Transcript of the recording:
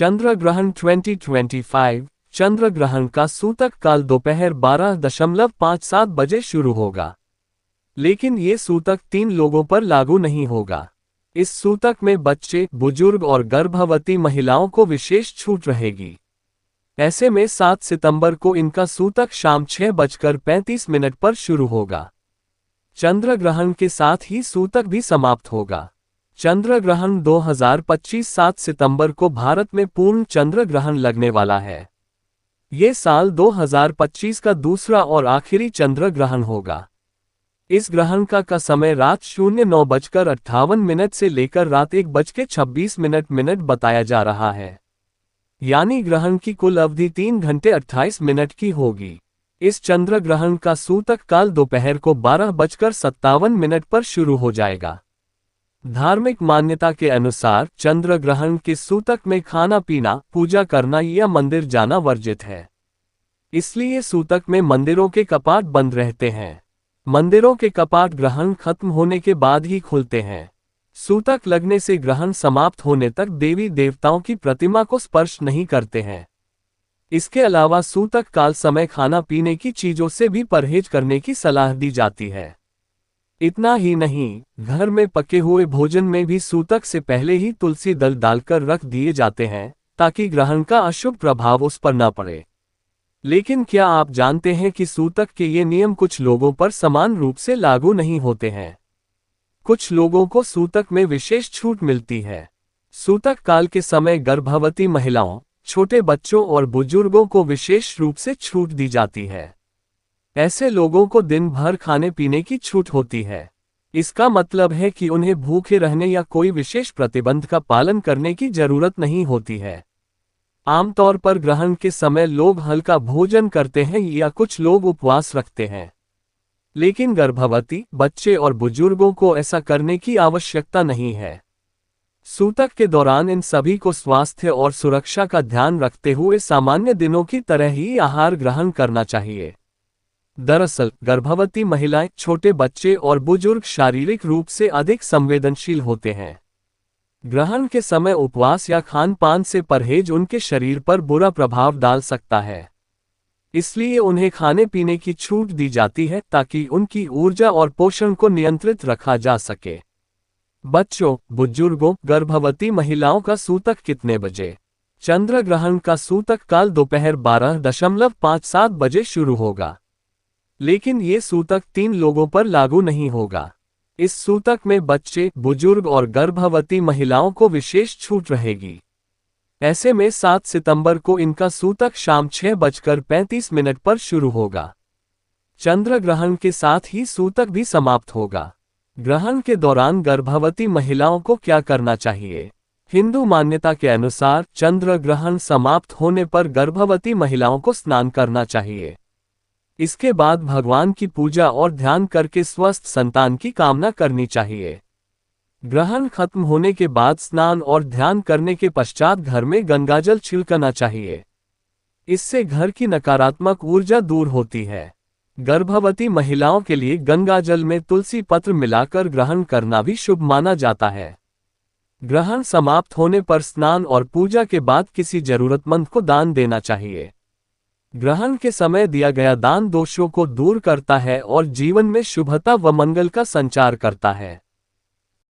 चंद्र ग्रहण 2025। चंद्र ग्रहण का सूतक काल दोपहर 12:57 बजे शुरू होगा। लेकिन ये सूतक 3 लोगों पर लागू नहीं होगा। इस सूतक में बच्चे, बुजुर्ग और गर्भवती महिलाओं को विशेष छूट रहेगी। ऐसे में 7 सितंबर को इनका सूतक शाम 6:35 पर शुरू होगा। चंद्र ग्रहण के साथ ही सूतक भी समाप्त होगा। चंद्र ग्रहण 2025 7 सितंबर को भारत में पूर्ण चंद्र ग्रहण लगने वाला है। ये साल 2025 का दूसरा और आखिरी चंद्र ग्रहण होगा। इस ग्रहण का समय रात 09:58 से लेकर रात 1:26 बताया जा रहा है। यानी ग्रहण की कुल अवधि 3 घंटे 28 मिनट की होगी। इस चंद्र ग्रहण का सूतक काल दोपहर को 12:57 पर शुरू हो जाएगा। धार्मिक मान्यता के अनुसार चंद्र ग्रहण के सूतक में खाना पीना, पूजा करना या मंदिर जाना वर्जित है। इसलिए सूतक में मंदिरों के कपाट बंद रहते हैं। मंदिरों के कपाट ग्रहण खत्म होने के बाद ही खुलते हैं। सूतक लगने से ग्रहण समाप्त होने तक देवी देवताओं की प्रतिमा को स्पर्श नहीं करते हैं। इसके अलावा सूतक काल समय खाना पीने की चीजों से भी परहेज करने की सलाह दी जाती है। इतना ही नहीं, घर में पके हुए भोजन में भी सूतक से पहले ही तुलसी दल डालकर रख दिए जाते हैं, ताकि ग्रहण का अशुभ प्रभाव उस पर न पड़े। लेकिन क्या आप जानते हैं कि सूतक के ये नियम कुछ लोगों पर समान रूप से लागू नहीं होते हैं। कुछ लोगों को सूतक में विशेष छूट मिलती है। सूतक काल के समय गर्भवती महिलाओं, छोटे बच्चों और बुजुर्गों को विशेष रूप से छूट दी जाती है। ऐसे लोगों को दिन भर खाने पीने की छूट होती है। इसका मतलब है कि उन्हें भूखे रहने या कोई विशेष प्रतिबंध का पालन करने की जरूरत नहीं होती है। आमतौर पर ग्रहण के समय लोग हल्का भोजन करते हैं या कुछ लोग उपवास रखते हैं। लेकिन गर्भवती, बच्चे और बुजुर्गों को ऐसा करने की आवश्यकता नहीं है। सूतक के दौरान इन सभी को स्वास्थ्य और सुरक्षा का ध्यान रखते हुए सामान्य दिनों की तरह ही आहार ग्रहण करना चाहिए। दरअसल गर्भवती महिलाएं, छोटे बच्चे और बुजुर्ग शारीरिक रूप से अधिक संवेदनशील होते हैं। ग्रहण के समय उपवास या खान पान से परहेज उनके शरीर पर बुरा प्रभाव डाल सकता है। इसलिए उन्हें खाने पीने की छूट दी जाती है ताकि उनकी ऊर्जा और पोषण को नियंत्रित रखा जा सके। बच्चों, बुजुर्गों, गर्भवती महिलाओं का सूतक कितने बजे? चंद्र ग्रहण का सूतक काल दोपहर 12:57 बजे शुरू होगा। लेकिन ये सूतक 3 लोगों पर लागू नहीं होगा। इस सूतक में बच्चे, बुजुर्ग और गर्भवती महिलाओं को विशेष छूट रहेगी। ऐसे में 7 सितंबर को इनका सूतक शाम 6:35 पर शुरू होगा। चंद्र ग्रहण के साथ ही सूतक भी समाप्त होगा। ग्रहण के दौरान गर्भवती महिलाओं को क्या करना चाहिए? हिंदू मान्यता के अनुसार चंद्र ग्रहण समाप्त होने पर गर्भवती महिलाओं को स्नान करना चाहिए। इसके बाद भगवान की पूजा और ध्यान करके स्वस्थ संतान की कामना करनी चाहिए। ग्रहण खत्म होने के बाद स्नान और ध्यान करने के पश्चात घर में गंगाजल छिड़कना चाहिए। इससे घर की नकारात्मक ऊर्जा दूर होती है। गर्भवती महिलाओं के लिए गंगाजल में तुलसी पत्र मिलाकर ग्रहण करना भी शुभ माना जाता है। ग्रहण समाप्त होने पर स्नान और पूजा के बाद किसी जरूरतमंद को दान देना चाहिए। ग्रहण के समय दिया गया दान दोषों को दूर करता है और जीवन में शुभता व मंगल का संचार करता है।